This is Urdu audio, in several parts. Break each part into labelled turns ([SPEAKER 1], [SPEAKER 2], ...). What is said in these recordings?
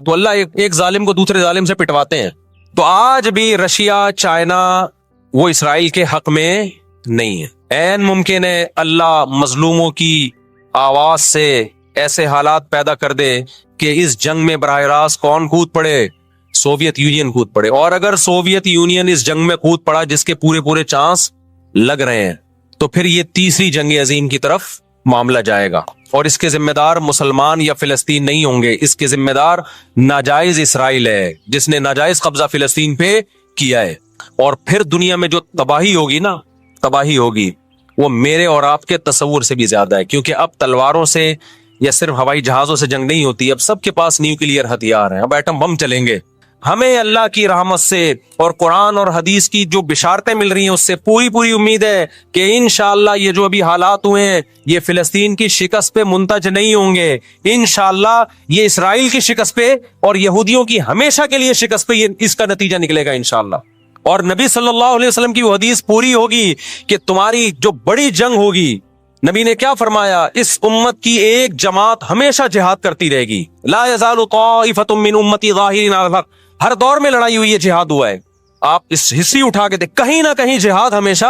[SPEAKER 1] تو اللہ ایک ظالم کو دوسرے ظالم سے پٹواتے ہیں. تو آج بھی رشیا چائنا وہ اسرائیل کے حق میں نہیں ہے. عین ممکن ہے اللہ مظلوموں کی آواز سے ایسے حالات پیدا کر دے کہ اس جنگ میں براہ راست کون کود پڑے؟ سوویت یونین کود پڑے. اور اگر سوویت یونین اس جنگ میں کود پڑا جس کے پورے چانس لگ رہے ہیں تو پھر یہ تیسری جنگ عظیم کی طرف معاملہ جائے گا. اور اس کے ذمہ دار مسلمان یا فلسطین نہیں ہوں گے، اس کے ذمہ دار ناجائز اسرائیل ہے جس نے ناجائز قبضہ فلسطین پہ کیا ہے. اور پھر دنیا میں جو تباہی ہوگی نا، تباہی ہوگی وہ میرے اور آپ کے تصور سے بھی زیادہ ہے. کیونکہ اب تلواروں سے یا صرف ہوائی جہازوں سے جنگ نہیں ہوتی، اب سب کے پاس نیوکلیئر ہتھیار ہیں، اب ایٹم بم چلیں گے. ہمیں اللہ کی رحمت سے اور قرآن اور حدیث کی جو بشارتیں مل رہی ہیں اس سے پوری امید ہے کہ انشاءاللہ یہ جو ابھی حالات ہوئے ہیں یہ فلسطین کی شکست پہ منتج نہیں ہوں گے. انشاءاللہ یہ اسرائیل کی شکست پہ اور یہودیوں کی ہمیشہ کے لیے شکست پہ اس کا نتیجہ نکلے گا انشاءاللہ. اور نبی صلی اللہ علیہ وسلم کی وہ حدیث پوری ہوگی کہ تمہاری جو بڑی جنگ ہوگی، نبی نے کیا فرمایا؟ اس امت کی ایک جماعت ہمیشہ جہاد کرتی رہے گی. لا یزال طائفۃ من امتی ظاہرین علی الحق. ہر دور میں لڑائی ہوئی ہے، جہاد ہوا ہے. آپ اس ہسٹری اٹھا کے دیکھ، کہیں نہ کہیں جہاد ہمیشہ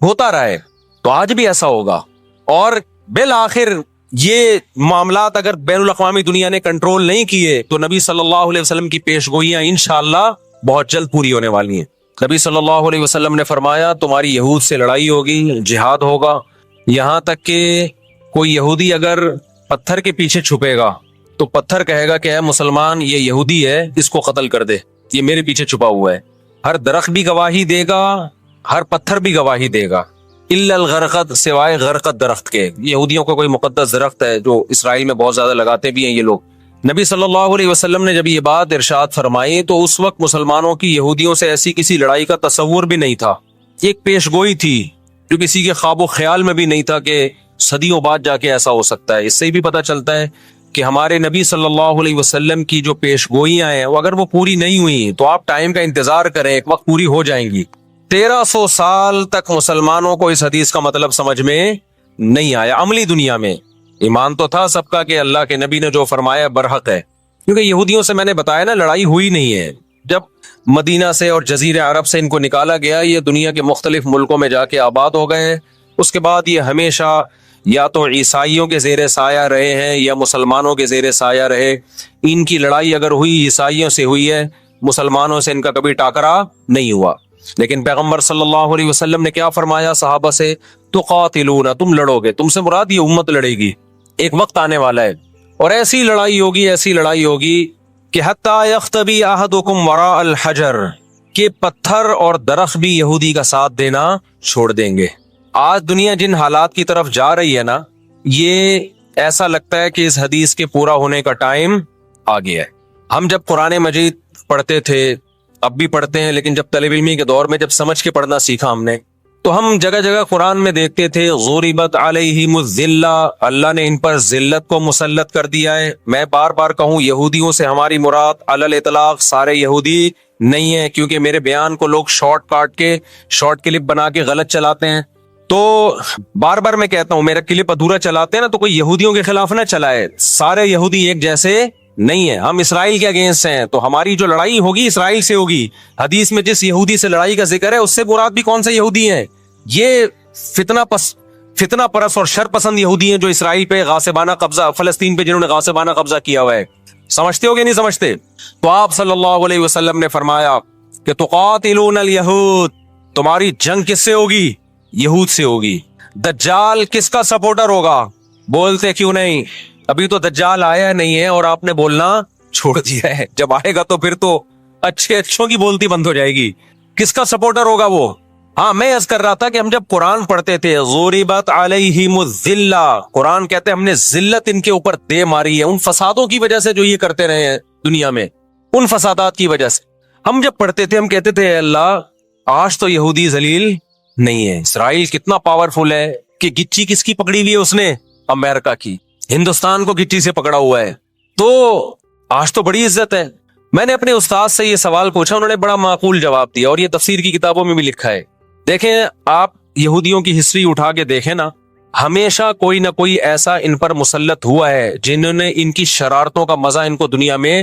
[SPEAKER 1] ہوتا رہا ہے. تو آج بھی ایسا ہوگا. اور بالآخر یہ معاملات اگر بین الاقوامی دنیا نے کنٹرول نہیں کیے تو نبی صلی اللہ علیہ وسلم کی پیشگوئیاں انشاءاللہ بہت جلد پوری ہونے والی ہیں. نبی صلی اللہ علیہ وسلم نے فرمایا تمہاری یہود سے لڑائی ہوگی، جہاد ہوگا. یہاں تک کہ کوئی یہودی اگر پتھر کے پیچھے چھپے گا تو پتھر کہے گا کہ اے مسلمان یہ یہودی ہے، اس کو قتل کر دے، یہ میرے پیچھے چھپا ہوا ہے. ہر درخت بھی گواہی دے گا، ہر پتھر بھی گواہی دے گا، الا الغرقد، سوائے غرقد درخت کے. یہودیوں کا کوئی مقدس درخت ہے جو اسرائیل میں بہت زیادہ لگاتے بھی ہیں یہ لوگ. نبی صلی اللہ علیہ وسلم نے جب یہ بات ارشاد فرمائی تو اس وقت مسلمانوں کی یہودیوں سے ایسی کسی لڑائی کا تصور بھی نہیں تھا. ایک پیشگوئی تھی جو کسی کے خواب و خیال میں بھی نہیں تھا کہ صدیوں بعد جا کے ایسا ہو سکتا ہے. اس سے بھی پتہ چلتا ہے کہ ہمارے نبی صلی اللہ علیہ وسلم کی جو پیشگوئیاں ہیں وہ اگر وہ پوری نہیں ہوئی تو آپ ٹائم کا انتظار کریں، ایک وقت پوری ہو جائیں گی. 1300 سال تک مسلمانوں کو اس حدیث کا مطلب سمجھ میں نہیں آیا. عملی دنیا میں ایمان تو تھا سب کا کہ اللہ کے نبی نے جو فرمایا برحق ہے، کیونکہ یہودیوں سے میں نے بتایا نا لڑائی ہوئی نہیں ہے. جب مدینہ سے اور جزیرہ عرب سے ان کو نکالا گیا، یہ دنیا کے مختلف ملکوں میں جا کے آباد ہو گئے ہیں. اس کے بعد یہ ہمیشہ یا تو عیسائیوں کے زیر سایہ رہے ہیں یا مسلمانوں کے زیر سایہ رہے. ان کی لڑائی اگر ہوئی عیسائیوں سے ہوئی ہے، مسلمانوں سے ان کا کبھی ٹاکرا نہیں ہوا. لیکن پیغمبر صلی اللہ علیہ وسلم نے کیا فرمایا صحابہ سے؟ تقاتلون، تم لڑو گے. تم سے مراد یہ امت لڑے گی. ایک وقت آنے والا ہے اور ایسی لڑائی ہوگی کہ حتی یختبی احدکم وراء الحجر، کہ پتھر اور درخت بھی یہودی کا ساتھ دینا چھوڑ دیں گے. آج دنیا جن حالات کی طرف جا رہی ہے نا، یہ ایسا لگتا ہے کہ اس حدیث کے پورا ہونے کا ٹائم آ گیا ہے. ہم جب قرآن مجید پڑھتے تھے، اب بھی پڑھتے ہیں، لیکن جب طالب علمی کے دور میں جب سمجھ کے پڑھنا سیکھا ہم نے تو ہم جگہ جگہ قرآن میں دیکھتے تھے ضربت علیہم الذلہ، اللہ نے ان پر ذلت کو مسلط کر دیا ہے. میں بار بار کہوں یہودیوں سے ہماری مراد علی الاطلاق سارے یہودی نہیں ہیں، کیونکہ میرے بیان کو لوگ شارٹ کلپ بنا کے غلط چلاتے ہیں. تو بار بار میں کہتا ہوں میرا کلپ ادھورا چلاتے ہیں نا تو کوئی یہودیوں کے خلاف نہ چلائے. سارے یہودی ایک جیسے نہیں ہے. ہم اسرائیل کے اگینسٹ ہیں تو ہماری جو لڑائی ہوگی اسرائیل سے ہوگی. حدیث میں جس یہودی سے لڑائی کا ذکر ہے اس سے مراد بھی کون سے یہودی ہیں؟ یہ فتنہ پرست اور شر پسند یہودی ہیں جو اسرائیل پہ غاصبانہ قبضہ، فلسطین پہ جنہوں نے غاصبانہ قبضہ کیا ہوا ہے. سمجھتے ہو کہ نہیں سمجھتے؟ تو آپ صلی اللہ علیہ وسلم نے فرمایا کہ تقاتلون الیہود، تمہاری جنگ کس سے ہوگی؟ یہود سے ہوگی. دجال کس کا سپورٹر ہوگا؟ بولتے کیوں نہیں؟ ابھی تو دجال آیا نہیں ہے اور آپ نے بولنا چھوڑ دیا ہے. جب آئے گا تو پھر تو اچھوں کی بولتی بند ہو جائے گی. کس کا سپورٹر ہوگا وہ؟ ہاں میں عرض کر رہا تھا کہ ہم جب قرآن پڑھتے تھے ضربت علیہم الذلہ، قرآن کہتے ہیں ہم نے ذلت ان کے اوپر دے ماری ہے ان فسادوں کی وجہ سے جو یہ کرتے رہے ہیں دنیا میں، ان فسادات کی وجہ سے. ہم جب پڑھتے تھے ہم کہتے تھے اے اللہ آج تو یہودی ذلیل نہیں ہے. اسرائیل کتنا پاورفل ہے کہ گچی کس کی پکڑی ہوئی ہے اس نے؟ امریکہ کی. ہندوستان کو گچی سے پکڑا ہوا ہے. تو آج تو بڑی عزت ہے. میں نے اپنے استاد سے یہ سوال پوچھا، انہوں نے بڑا معقول جواب دیا اور یہ تفسیر کی کتابوں میں بھی لکھا ہے. دیکھیں آپ یہودیوں کی ہسٹری اٹھا کے دیکھیں نا، ہمیشہ کوئی نہ کوئی ایسا ان پر مسلط ہوا ہے جنہوں نے ان کی شرارتوں کا مزہ ان کو دنیا میں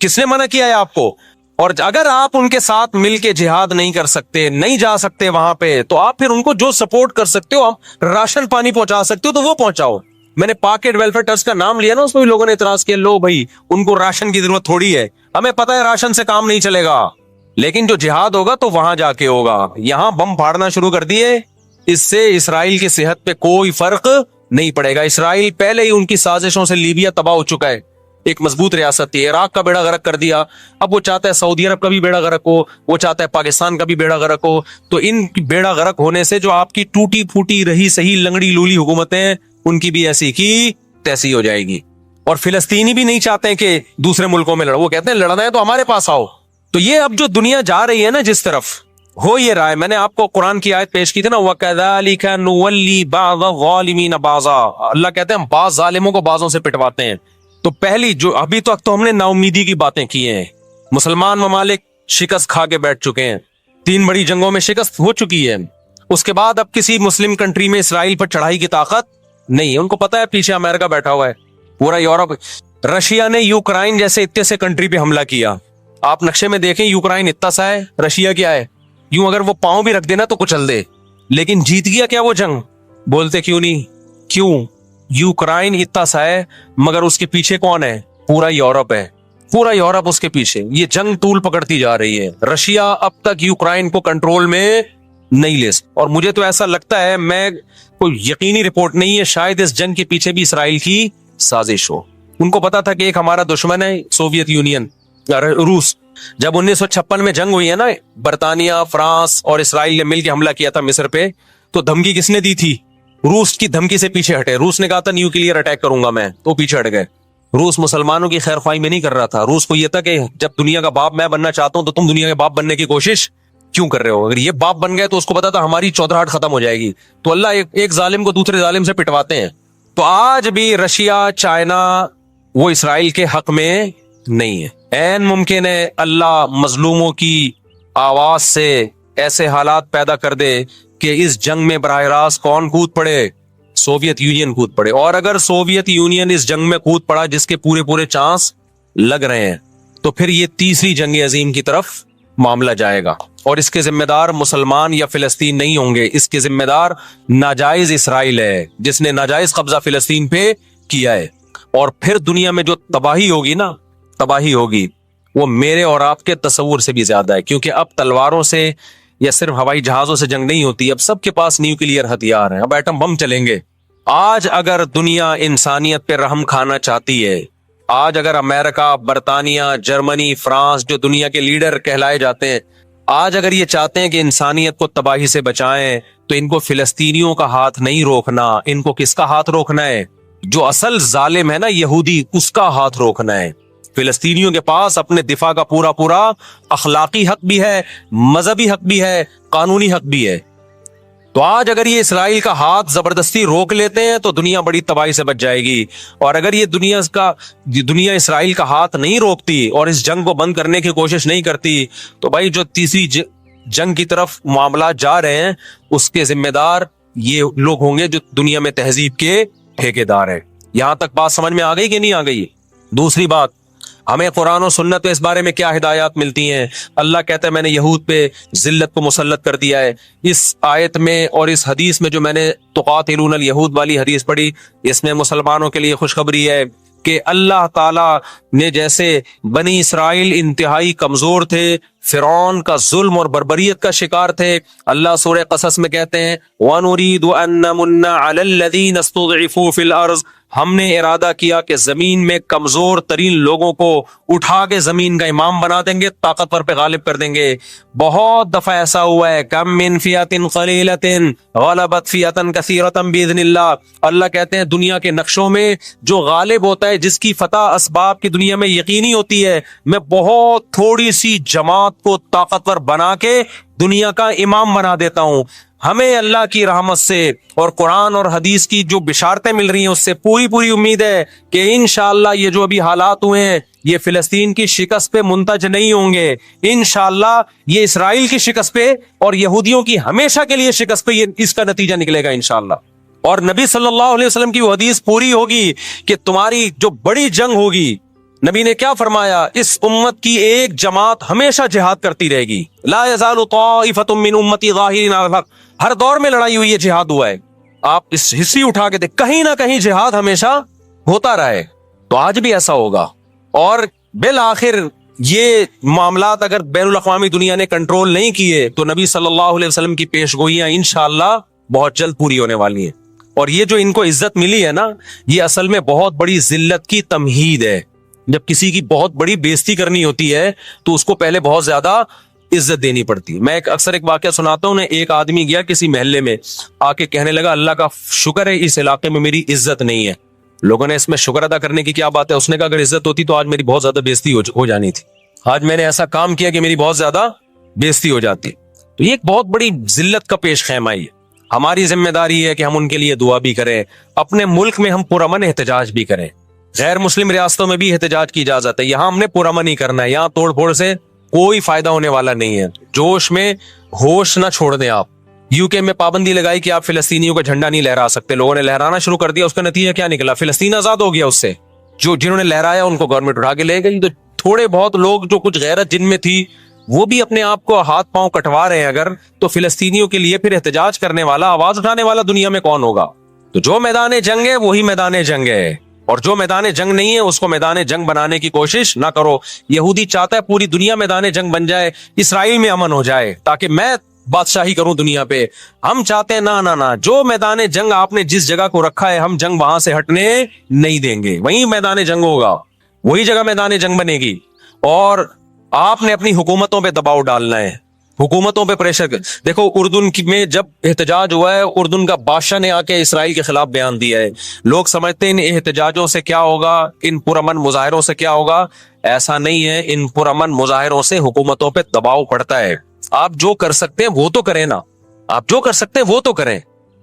[SPEAKER 1] کس نے منع کیا ہے آپ کو؟ اور اگر آپ ان کے ساتھ مل کے جہاد نہیں کر سکتے, نہیں جا سکتے وہاں پہ, تو آپ پھر ان کو جو سپورٹ کر سکتے ہو, راشن پانی پہنچا سکتے ہو تو وہ پہنچاؤ. میں نے پاکٹ ویلفیئر ٹرسٹ کا نام لیا نا, اس میں بھی لوگوں نے اعتراض کیا, لو بھائی ان کو راشن کی ضرورت تھوڑی ہے, ہمیں پتا ہے راشن سے کام نہیں چلے گا, لیکن جو جہاد ہوگا تو وہاں جا کے ہوگا. یہاں بم پھاڑنا شروع کر دیے, اس سے اسرائیل کی صحت پہ کوئی فرق نہیں پڑے گا. اسرائیل پہلے ہی ان کی سازشوں سے لیبیا تباہ ہو چکا ہے, ایک مضبوط ریاست تھی, عراق کا بیڑا غرق کر دیا, اب وہ چاہتا ہے سعودی عرب کا بھی بیڑا غرق ہو, وہ چاہتا ہے پاکستان کا بھی بیڑا غرق ہو. تو ان بیڑا غرق ہونے سے جو آپ کی ٹوٹی پھوٹی رہی صحیح لنگڑی لولی حکومتیں, ان کی بھی ایسی کی تیسی ہو جائے گی. اور فلسطینی بھی نہیں چاہتے ہیں کہ دوسرے ملکوں میں لڑو, وہ کہتے ہیں لڑنا ہے تو ہمارے پاس آؤ. تو یہ اب جو دنیا جا رہی ہے نا جس طرف, ہو یہ رہا ہے. میں نے آپ کو قرآن کی آیت پیش کی تھی نا, وَكَذَلِكَ نُوَلِّي بَعْضَ الظَّالِمِينَ بَعْضًا, اللہ کہتے ہیں ہم بعض ظالموں کو بعضوں سے پٹواتے ہیں. تو پہلی جو ابھی تک تو ہم نے نا امیدی کی باتیں کی ہیں, مسلمان ممالک شکست کھا کے بیٹھ چکے ہیں, 3 بڑی جنگوں میں شکست ہو چکی ہے. اس کے بعد اب کسی مسلم کنٹری میں اسرائیل پر چڑھائی کی طاقت نہیں ہے. ان کو پتا ہے پیچھے امریکہ بیٹھا ہوا ہے, پورا یورپ. رشیا نے یوکرائن جیسے اتنے سے کنٹری پہ حملہ کیا. آپ نقشے میں دیکھیں, یوکرائن اتنا سا ہے, رشیا کیا ہے, یوں اگر وہ پاؤں بھی رکھ دینا تو کچل دے. لیکن جیت گیا کیا وہ جنگ؟ بولتے کیوں نہیں؟ کیوں؟ یوکرائن اتنا سا ہے مگر اس کے پیچھے کون ہے؟ پورا یورپ ہے, پورا یورپ اس کے پیچھے. یہ جنگ طول پکڑتی جا رہی ہے. رشیا اب تک یوکرائن کو کنٹرول میں نہیں لے سکتا, اور مجھے تو ایسا لگتا ہے, میں کوئی یقینی رپورٹ نہیں ہے, شاید اس جنگ کے پیچھے بھی اسرائیل کی سازش ہو. ان کو پتا تھا کہ ایک ہمارا دشمن ہے سوویت یونین, روس. جب 1956 میں جنگ ہوئی ہے نا, برطانیہ, فرانس اور اسرائیل نے مل کے حملہ کیا تھا مصر پہ, تو دھمکی کس نے دی تھی؟ روس کی دھمکی سے پیچھے ہٹے. روس نے کہا تھا نیوکلیئر اٹیک کروں گا میں, تو پیچھے ہٹ گئے. روس مسلمانوں کی خیر خواہی میں نہیں کر رہا تھا. روس کو یہ تھا کہ جب دنیا کا باپ میں بننا چاہتا ہوں تو تم دنیا کے باپ بننے کی کوشش کیوں کر رہے ہو؟ اگر یہ باپ بن گئے تو اس کو پتا تھا ہماری چودراہٹ ختم ہو جائے گی. تو اللہ ایک ظالم کو دوسرے ظالم سے پٹواتے ہیں. تو آج بھی رشیا, چائنا وہ اسرائیل کے حق میں نہیں ہے. عین ممکن ہے اللہ مظلوموں کی آواز سے ایسے حالات پیدا کر دے کہ اس جنگ میں براہ راست کون کود پڑے؟ سوویت یونین کود پڑے. اور اگر سوویت یونین اس جنگ میں کود پڑا جس کے پورے چانس لگ رہے ہیں, تو پھر یہ تیسری جنگ عظیم کی طرف معاملہ جائے گا, اور اس کے ذمہ دار مسلمان یا فلسطین نہیں ہوں گے. اس کے ذمہ دار ناجائز اسرائیل ہے جس نے ناجائز قبضہ فلسطین پہ کیا ہے. اور پھر دنیا میں جو تباہی ہوگی نا, تباہی ہوگی, وہ میرے اور آپ کے تصور سے بھی زیادہ ہے. کیونکہ اب تلواروں سے یا صرف ہوائی جہازوں سے جنگ نہیں ہوتی, اب سب کے پاس نیوکلیئر ہتھیار ہیں, اب ایٹم بم چلیں گے. آج اگر دنیا انسانیت پہ رحم کھانا چاہتی ہے, آج اگر امریکہ, برطانیہ, جرمنی, فرانس جو دنیا کے لیڈر کہلائے جاتے ہیں, آج اگر یہ چاہتے ہیں کہ انسانیت کو تباہی سے بچائیں, تو ان کو فلسطینیوں کا ہاتھ نہیں روکنا. ان کو کس کا ہاتھ روکنا ہے؟ جو اصل ظالم ہے نا یہودی, اس کا ہاتھ روکنا ہے. فلسطینیوں کے پاس اپنے دفاع کا پورا اخلاقی حق بھی ہے, مذہبی حق بھی ہے, قانونی حق بھی ہے. تو آج اگر یہ اسرائیل کا ہاتھ زبردستی روک لیتے ہیں تو دنیا بڑی تباہی سے بچ جائے گی. اور اگر یہ دنیا اسرائیل کا ہاتھ نہیں روکتی اور اس جنگ کو بند کرنے کی کوشش نہیں کرتی, تو بھائی جو تیسری جنگ کی طرف معاملات جا رہے ہیں, اس کے ذمہ دار یہ لوگ ہوں گے جو دنیا میں تہذیب کے ٹھیکیدار ہیں. یہاں تک بات سمجھ میں آ گئی کہ نہیں آ گئی؟ دوسری بات, ہمیں قرآن و سنت میں اس بارے میں کیا ہدایات ملتی ہیں؟ اللہ کہتا ہے میں نے یہود پہ ذلت کو مسلط کر دیا ہے. اس آیت میں اور اس حدیث میں جو میں نے تقاتلون الیہود والی حدیث پڑھی, اس میں مسلمانوں کے لیے خوشخبری ہے کہ اللہ تعالیٰ نے جیسے بنی اسرائیل انتہائی کمزور تھے, فرعون کا ظلم اور بربریت کا شکار تھے, اللہ سورہ قصص میں کہتے ہیں وَنُرِيدُ أَن نَّمُنَّ عَلَى الَّذِينَ اسْتُضْعِفُوا فِي الْأَرْضِ, ہم نے ارادہ کیا کہ زمین میں کمزور ترین لوگوں کو اٹھا کے زمین کا امام بنا دیں گے, طاقتور پہ غالب کر دیں گے. بہت دفعہ ایسا ہوا ہے, کم من فئۃ قلیلۃ غلبت فئۃ کثیرۃ باذن اللہ. اللہ کہتے ہیں دنیا کے نقشوں میں جو غالب ہوتا ہے, جس کی فتح اسباب کی دنیا میں یقینی ہوتی ہے, میں بہت تھوڑی سی جماعت کو طاقتور بنا کے دنیا کا امام بنا دیتا ہوں. ہمیں اللہ کی رحمت سے اور قرآن اور حدیث کی جو بشارتیں مل رہی ہیں اس سے پوری امید ہے کہ انشاءاللہ یہ جو ابھی حالات ہوئے ہیں یہ فلسطین کی شکست پہ منتج نہیں ہوں گے. انشاءاللہ یہ اسرائیل کی شکست پہ اور یہودیوں کی ہمیشہ کے لیے شکست پہ اس کا نتیجہ نکلے گا انشاءاللہ. اور نبی صلی اللہ علیہ وسلم کی وہ حدیث پوری ہوگی کہ تمہاری جو بڑی جنگ ہوگی نبی نے کیا فرمایا؟ اس امت کی ایک جماعت ہمیشہ جہاد کرتی رہے گی. لا یزال طائفۃ من امتی ظاہرین علی الحق. ہر دور میں لڑائی ہوئی ہے، جہاد ہوا ہے. آپ اس ہسٹری اٹھا کے دیکھ، کہیں نہ کہیں جہاد ہمیشہ ہوتا رہا ہے. تو آج بھی ایسا ہوگا. اور بالآخر یہ معاملات اگر بین الاقوامی دنیا نے کنٹرول نہیں کیے تو نبی صلی اللہ علیہ وسلم کی پیش گوئیاں انشاءاللہ بہت جلد پوری ہونے والی ہیں. اور یہ جو ان کو عزت ملی ہے نا، یہ اصل میں بہت بڑی ذلت کی تمہید ہے. جب کسی کی بہت بڑی بےزتی کرنی ہوتی ہے تو اس کو پہلے بہت زیادہ عزت دینی پڑتی ہے. میں اکثر ایک واقعہ سناتا ہوں. ایک آدمی گیا کسی محلے میں، آ کے کہنے لگا اللہ کا شکر ہے اس علاقے میں میری عزت نہیں ہے. لوگوں نے اس میں شکر ادا کرنے کی کیا بات ہے؟ اس نے کہا اگر عزت ہوتی تو آج میری بہت زیادہ بےزتی ہو جانی تھی. آج میں نے ایسا کام کیا کہ میری بہت زیادہ بےزتی ہو جاتی. تو یہ ایک بہت بڑی ذلت کا پیش خیمہ ہے. ہماری ذمہ داری ہے کہ ہم ان کے لیے دعا بھی کریں. اپنے ملک میں ہم پرامن احتجاج بھی کریں. غیر مسلم ریاستوں میں بھی احتجاج کی اجازت ہے. یہاں ہم نے پرامن ہی کرنا ہے. یہاں توڑ پھوڑ سے کوئی فائدہ ہونے والا نہیں ہے. جوش میں ہوش نہ چھوڑ دیں آپ. یو کے میں پابندی لگائی کہ آپ فلسطینیوں کا جھنڈا نہیں لہرا سکتے. لوگوں نے لہرانا شروع کر دیا. اس کا نتیجہ کیا نکلا؟ فلسطین آزاد ہو گیا. اس سے جنہوں نے لہرایا ان کو گورنمنٹ اٹھا کے لے گئی. تو تھوڑے بہت لوگ جو کچھ غیرت جن میں تھی وہ بھی اپنے آپ کو ہاتھ پاؤں کٹوا رہے ہیں اگر، تو فلسطینیوں کے لیے پھر احتجاج کرنے والا، آواز اٹھانے والا دنیا میں کون ہوگا؟ تو جو میدان جنگ ہے وہی میدان جنگ ہے، اور جو میدان جنگ نہیں ہے اس کو میدان جنگ بنانے کی کوشش نہ کرو. یہودی چاہتا ہے پوری دنیا میدان جنگ بن جائے، اسرائیل میں امن ہو جائے تاکہ میں بادشاہی کروں دنیا پہ. ہم چاہتے ہیں نہ، جو میدان جنگ آپ نے جس جگہ کو رکھا ہے ہم جنگ وہاں سے ہٹنے نہیں دیں گے. وہی میدان جنگ ہوگا، وہی جگہ میدان جنگ بنے گی. اور آپ نے اپنی حکومتوں پہ دباؤ ڈالنا ہے، حکومتوں پہ پریشر. دیکھو اردن میں جب احتجاج ہوا ہے، اردن کا بادشاہ نے آ کے اسرائیل کے خلاف بیان دیا ہے. لوگ سمجھتے ہیں ان احتجاجوں سے کیا ہوگا، ان پرامن مظاہروں سے کیا ہوگا. ایسا نہیں ہے. ان پرامن مظاہروں سے حکومتوں پہ دباؤ پڑتا ہے. آپ جو کر سکتے ہیں وہ تو کریں نا، آپ جو کر سکتے ہیں وہ تو کریں.